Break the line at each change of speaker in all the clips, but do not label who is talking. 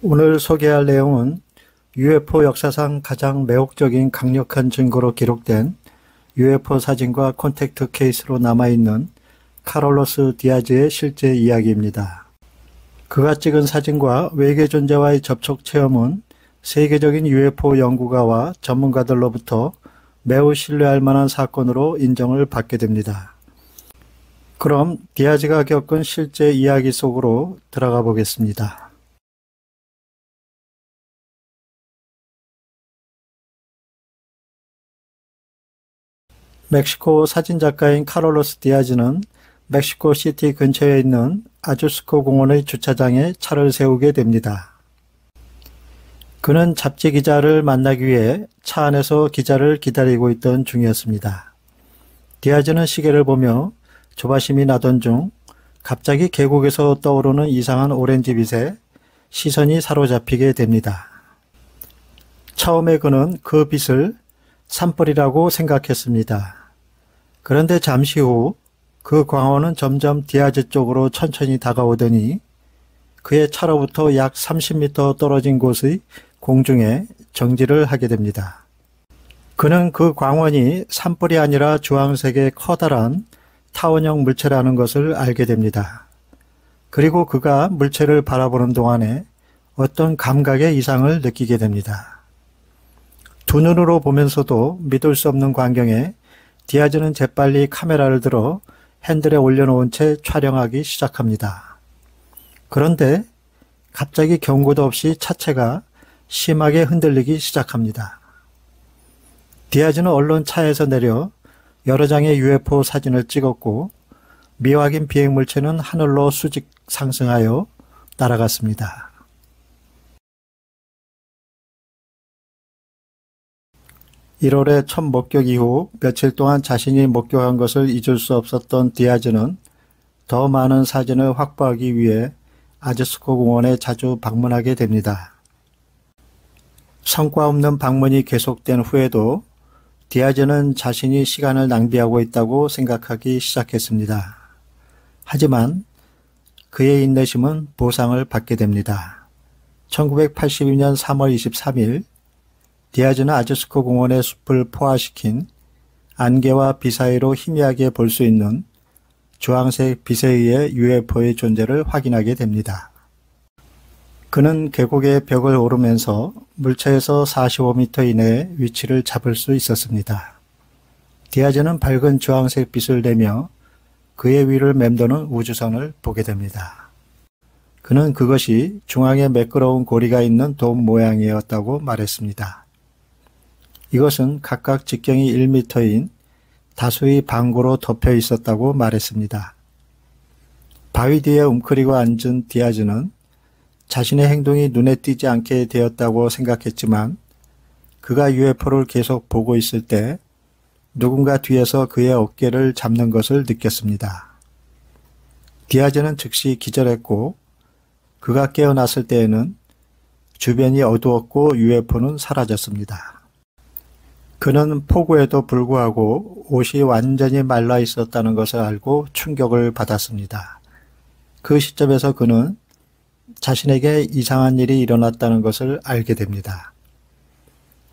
오늘 소개할 내용은 UFO 역사상 가장 매혹적인 강력한 증거로 기록된 UFO 사진과 콘택트 케이스로 남아있는 카를로스 디아즈의 실제 이야기입니다. 그가 찍은 사진과 외계 존재와의 접촉 체험은 세계적인 UFO 연구가와 전문가들로부터 매우 신뢰할 만한 사건으로 인정을 받게 됩니다. 그럼 디아즈가 겪은 실제 이야기 속으로 들어가 보겠습니다. 멕시코 사진작가인 카를로스 디아즈는 멕시코 시티 근처에 있는 아주스코 공원의 주차장에 차를 세우게 됩니다. 그는 잡지 기자를 만나기 위해 차 안에서 기자를 기다리고 있던 중이었습니다. 디아즈는 시계를 보며 조바심이 나던 중 갑자기 계곡에서 떠오르는 이상한 오렌지빛에 시선이 사로잡히게 됩니다. 처음에 그는 그 빛을 산불이라고 생각했습니다. 그런데 잠시 후 그 광원은 점점 디아즈 쪽으로 천천히 다가오더니 그의 차로부터 약 30m 떨어진 곳의 공중에 정지를 하게 됩니다. 그는 그 광원이 산불이 아니라 주황색의 커다란 타원형 물체라는 것을 알게 됩니다. 그리고 그가 물체를 바라보는 동안에 어떤 감각의 이상을 느끼게 됩니다. 두 눈으로 보면서도 믿을 수 없는 광경에 디아즈는 재빨리 카메라를 들어 핸들에 올려놓은 채 촬영하기 시작합니다. 그런데 갑자기 경고도 없이 차체가 심하게 흔들리기 시작합니다. 디아즈는 얼른 차에서 내려 여러 장의 UFO 사진을 찍었고 미확인 비행물체는 하늘로 수직 상승하여 날아갔습니다. 1월의 첫 목격 이후 며칠 동안 자신이 목격한 것을 잊을 수 없었던 디아즈는 더 많은 사진을 확보하기 위해 아주스코 공원에 자주 방문하게 됩니다. 성과 없는 방문이 계속된 후에도 디아즈는 자신이 시간을 낭비하고 있다고 생각하기 시작했습니다. 하지만 그의 인내심은 보상을 받게 됩니다. 1982년 3월 23일 디아즈는 아주스코 공원의 숲을 포화시킨 안개와 비 사이로 희미하게 볼 수 있는 주황색 빛에 의해 UFO의 존재를 확인하게 됩니다. 그는 계곡의 벽을 오르면서 물체에서 45m 이내의 위치를 잡을 수 있었습니다. 디아즈는 밝은 주황색 빛을 내며 그의 위를 맴도는 우주선을 보게 됩니다. 그는 그것이 중앙에 매끄러운 고리가 있는 돔 모양이었다고 말했습니다. 이것은 각각 직경이 1m인 다수의 방구로 덮여 있었다고 말했습니다. 바위 뒤에 웅크리고 앉은 디아즈는 자신의 행동이 눈에 띄지 않게 되었다고 생각했지만 그가 UFO를 계속 보고 있을 때 누군가 뒤에서 그의 어깨를 잡는 것을 느꼈습니다. 디아즈는 즉시 기절했고 그가 깨어났을 때에는 주변이 어두웠고 UFO는 사라졌습니다. 그는 폭우에도 불구하고 옷이 완전히 말라 있었다는 것을 알고 충격을 받았습니다. 그 시점에서 그는 자신에게 이상한 일이 일어났다는 것을 알게 됩니다.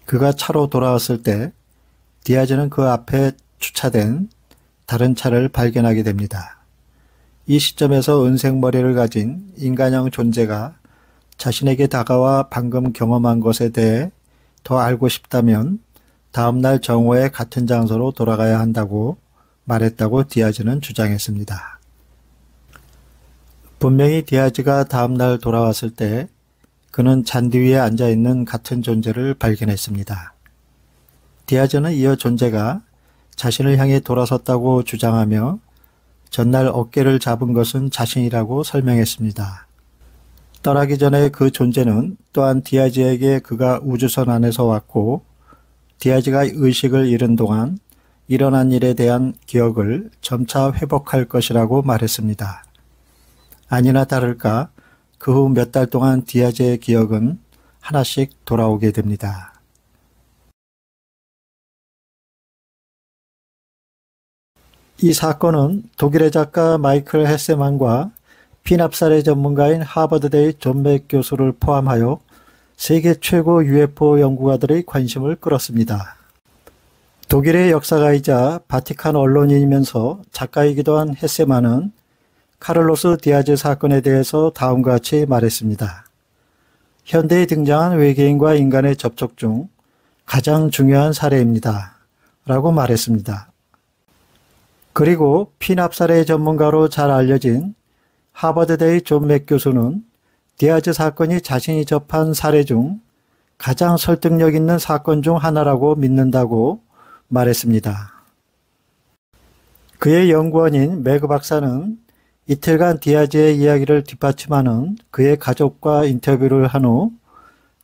그가 차로 돌아왔을 때 디아즈는 그 앞에 주차된 다른 차를 발견하게 됩니다. 이 시점에서 은색 머리를 가진 인간형 존재가 자신에게 다가와 방금 경험한 것에 대해 더 알고 싶다면 다음날 정오에 같은 장소로 돌아가야 한다고 말했다고 디아즈는 주장했습니다. 분명히 디아즈가 다음날 돌아왔을 때 그는 잔디 위에 앉아있는 같은 존재를 발견했습니다. 디아즈는 이어 존재가 자신을 향해 돌아섰다고 주장하며 전날 어깨를 잡은 것은 자신이라고 설명했습니다. 떠나기 전에 그 존재는 또한 디아즈에게 그가 우주선 안에서 왔고 디아즈가 의식을 잃은 동안 일어난 일에 대한 기억을 점차 회복할 것이라고 말했습니다. 아니나 다를까 그 후 몇 달 동안 디아즈의 기억은 하나씩 돌아오게 됩니다. 이 사건은 독일의 작가 마이클 헤세만과 피납살해 전문가인 하버드대의 존 맥 교수를 포함하여 세계 최고 UFO 연구가들의 관심을 끌었습니다. 독일의 역사가이자 바티칸 언론인이면서 작가이기도 한 헤세만은 카를로스 디아즈 사건에 대해서 다음과 같이 말했습니다. 현대에 등장한 외계인과 인간의 접촉 중 가장 중요한 사례입니다. 라고 말했습니다. 그리고 피납살해 전문가로 잘 알려진 하버드대의 존 맥 교수는 디아즈 사건이 자신이 접한 사례 중 가장 설득력 있는 사건 중 하나라고 믿는다고 말했습니다. 그의 연구원인 매그 박사는 이틀간 디아즈의 이야기를 뒷받침하는 그의 가족과 인터뷰를 한 후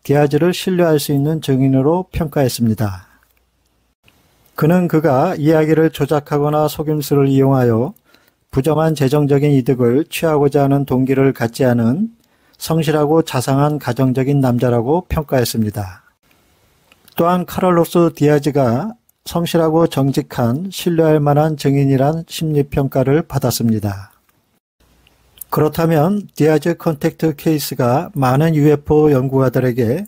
디아즈를 신뢰할 수 있는 증인으로 평가했습니다. 그는 그가 이야기를 조작하거나 속임수를 이용하여 부정한 재정적인 이득을 취하고자 하는 동기를 갖지 않은 성실하고 자상한 가정적인 남자라고 평가했습니다. 또한 카를로스 디아즈가 성실하고 정직한 신뢰할 만한 증인이란 심리평가를 받았습니다. 그렇다면 디아즈 컨택트 케이스가 많은 UFO 연구가들에게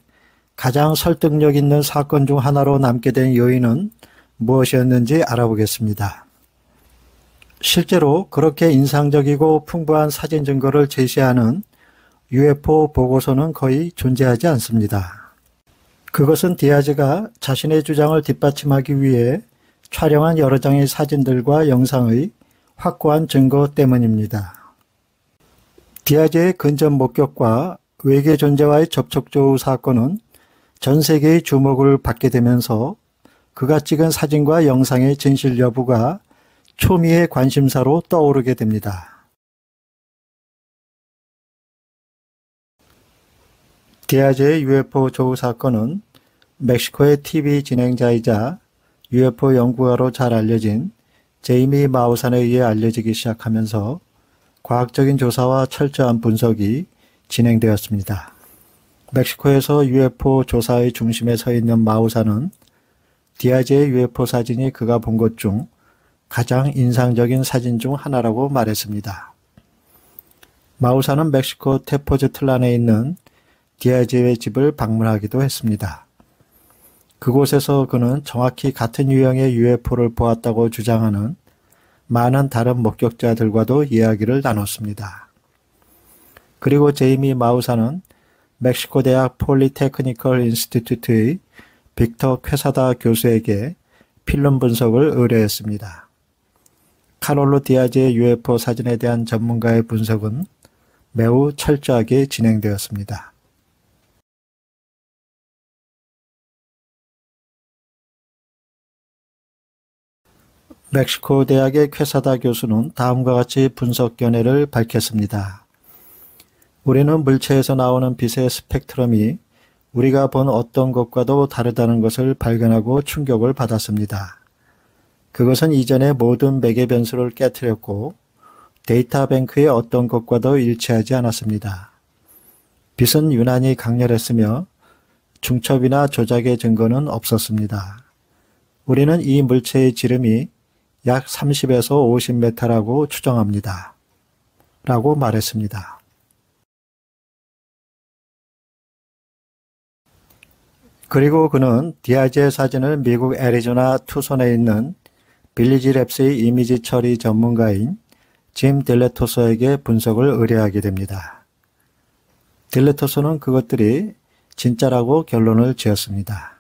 가장 설득력 있는 사건 중 하나로 남게 된 요인은 무엇이었는지 알아보겠습니다. 실제로 그렇게 인상적이고 풍부한 사진 증거를 제시하는 UFO 보고서는 거의 존재하지 않습니다. 그것은 디아즈가 자신의 주장을 뒷받침하기 위해 촬영한 여러 장의 사진들과 영상의 확고한 증거 때문입니다. 디아즈의 근접 목격과 외계 존재와의 접촉 조우 사건은 전 세계의 주목을 받게 되면서 그가 찍은 사진과 영상의 진실 여부가 초미의 관심사로 떠오르게 됩니다. 디아즈의 UFO 조우 사건은 멕시코의 TV 진행자이자 UFO 연구가로 잘 알려진 제이미 마우산에 의해 알려지기 시작하면서 과학적인 조사와 철저한 분석이 진행되었습니다. 멕시코에서 UFO 조사의 중심에 서 있는 마우산은 디아즈의 UFO 사진이 그가 본 것 중 가장 인상적인 사진 중 하나라고 말했습니다. 마우산은 멕시코 테포즈틀란에 있는 디아즈의 집을 방문하기도 했습니다. 그곳에서 그는 정확히 같은 유형의 UFO를 보았다고 주장하는 많은 다른 목격자들과도 이야기를 나눴습니다. 그리고 제이미 마우산은 멕시코 대학 폴리테크니컬 인스티튜트의 빅터 퀘사다 교수에게 필름 분석을 의뢰했습니다. 카롤로 디아즈의 UFO 사진에 대한 전문가의 분석은 매우 철저하게 진행되었습니다. 멕시코 대학의 퀘사다 교수는 다음과 같이 분석 견해를 밝혔습니다. 우리는 물체에서 나오는 빛의 스펙트럼이 우리가 본 어떤 것과도 다르다는 것을 발견하고 충격을 받았습니다. 그것은 이전의 모든 매개 변수를 깨트렸고 데이터 뱅크의 어떤 것과도 일치하지 않았습니다. 빛은 유난히 강렬했으며 중첩이나 조작의 증거는 없었습니다. 우리는 이 물체의 지름이 약 30에서 50m라고 추정합니다. 라고 말했습니다. 그리고 그는 디아즈의 사진을 미국 애리조나 투손에 있는 빌리지 랩스의 이미지 처리 전문가인 짐 딜레토소에게 분석을 의뢰하게 됩니다. 딜레토소는 그것들이 진짜라고 결론을 지었습니다.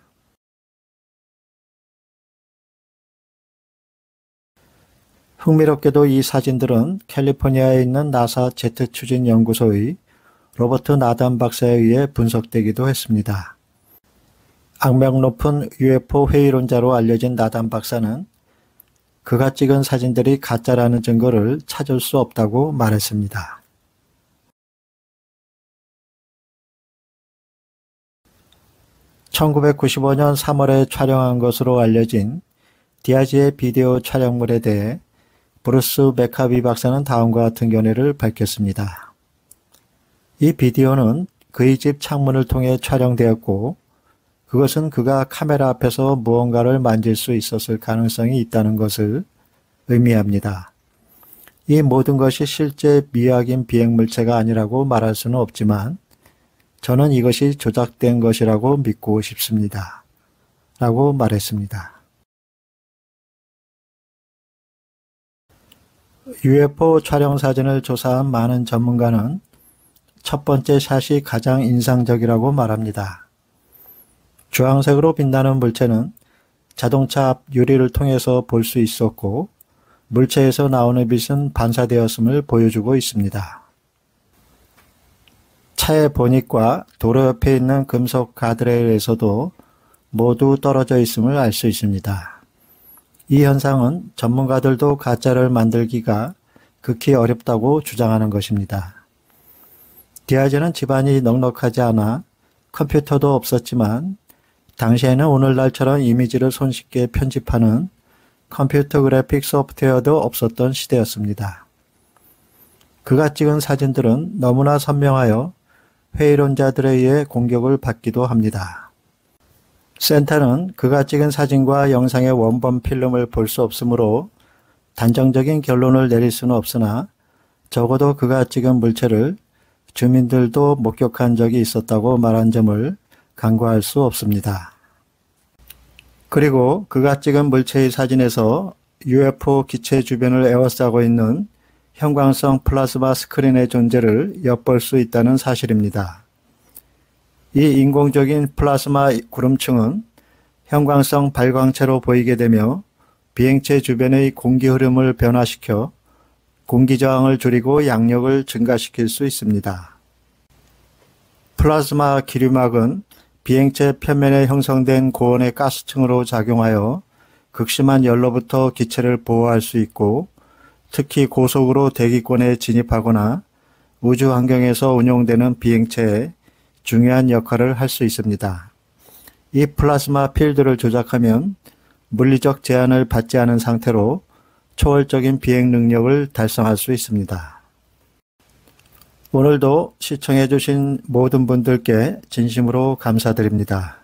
흥미롭게도 이 사진들은 캘리포니아에 있는 나사 제트 추진 연구소의 로버트 나단 박사에 의해 분석되기도 했습니다. 악명 높은 UFO 회의론자로 알려진 나단 박사는 그가 찍은 사진들이 가짜라는 증거를 찾을 수 없다고 말했습니다. (1995년 3월에) 촬영한 것으로 알려진 디아즈의 비디오 촬영물에 대해 브루스 맥카비 박사는 다음과 같은 견해를 밝혔습니다. 이 비디오는 그의 집 창문을 통해 촬영되었고 그것은 그가 카메라 앞에서 무언가를 만질 수 있었을 가능성이 있다는 것을 의미합니다. 이 모든 것이 실제 미확인 비행물체가 아니라고 말할 수는 없지만 저는 이것이 조작된 것이라고 믿고 싶습니다. 라고 말했습니다. UFO 촬영 사진을 조사한 많은 전문가는 첫 번째 샷이 가장 인상적이라고 말합니다. 주황색으로 빛나는 물체는 자동차 앞 유리를 통해서 볼 수 있었고 물체에서 나오는 빛은 반사되었음을 보여주고 있습니다. 차의 보닛과 도로 옆에 있는 금속 가드레일에서도 모두 떨어져 있음을 알 수 있습니다. 이 현상은 전문가들도 가짜를 만들기가 극히 어렵다고 주장하는 것입니다. 디아즈는 집안이 넉넉하지 않아 컴퓨터도 없었지만 당시에는 오늘날처럼 이미지를 손쉽게 편집하는 컴퓨터 그래픽 소프트웨어도 없었던 시대였습니다. 그가 찍은 사진들은 너무나 선명하여 회의론자들에 의해 공격을 받기도 합니다. 센터는 그가 찍은 사진과 영상의 원본 필름을 볼 수 없으므로 단정적인 결론을 내릴 수는 없으나 적어도 그가 찍은 물체를 주민들도 목격한 적이 있었다고 말한 점을 간과할 수 없습니다. 그리고 그가 찍은 물체의 사진에서 UFO 기체 주변을 에워싸고 있는 형광성 플라즈마 스크린의 존재를 엿볼 수 있다는 사실입니다. 이 인공적인 플라즈마 구름층은 형광성 발광체로 보이게 되며 비행체 주변의 공기 흐름을 변화시켜 공기 저항을 줄이고 양력을 증가시킬 수 있습니다. 플라즈마 기류막은 비행체 표면에 형성된 고온의 가스층으로 작용하여 극심한 열로부터 기체를 보호할 수 있고 특히 고속으로 대기권에 진입하거나 우주 환경에서 운용되는 비행체에 중요한 역할을 할 수 있습니다. 이 플라즈마 필드를 조작하면 물리적 제한을 받지 않은 상태로 초월적인 비행 능력을 달성할 수 있습니다. 오늘도 시청해 주신 모든 분들께 진심으로 감사드립니다.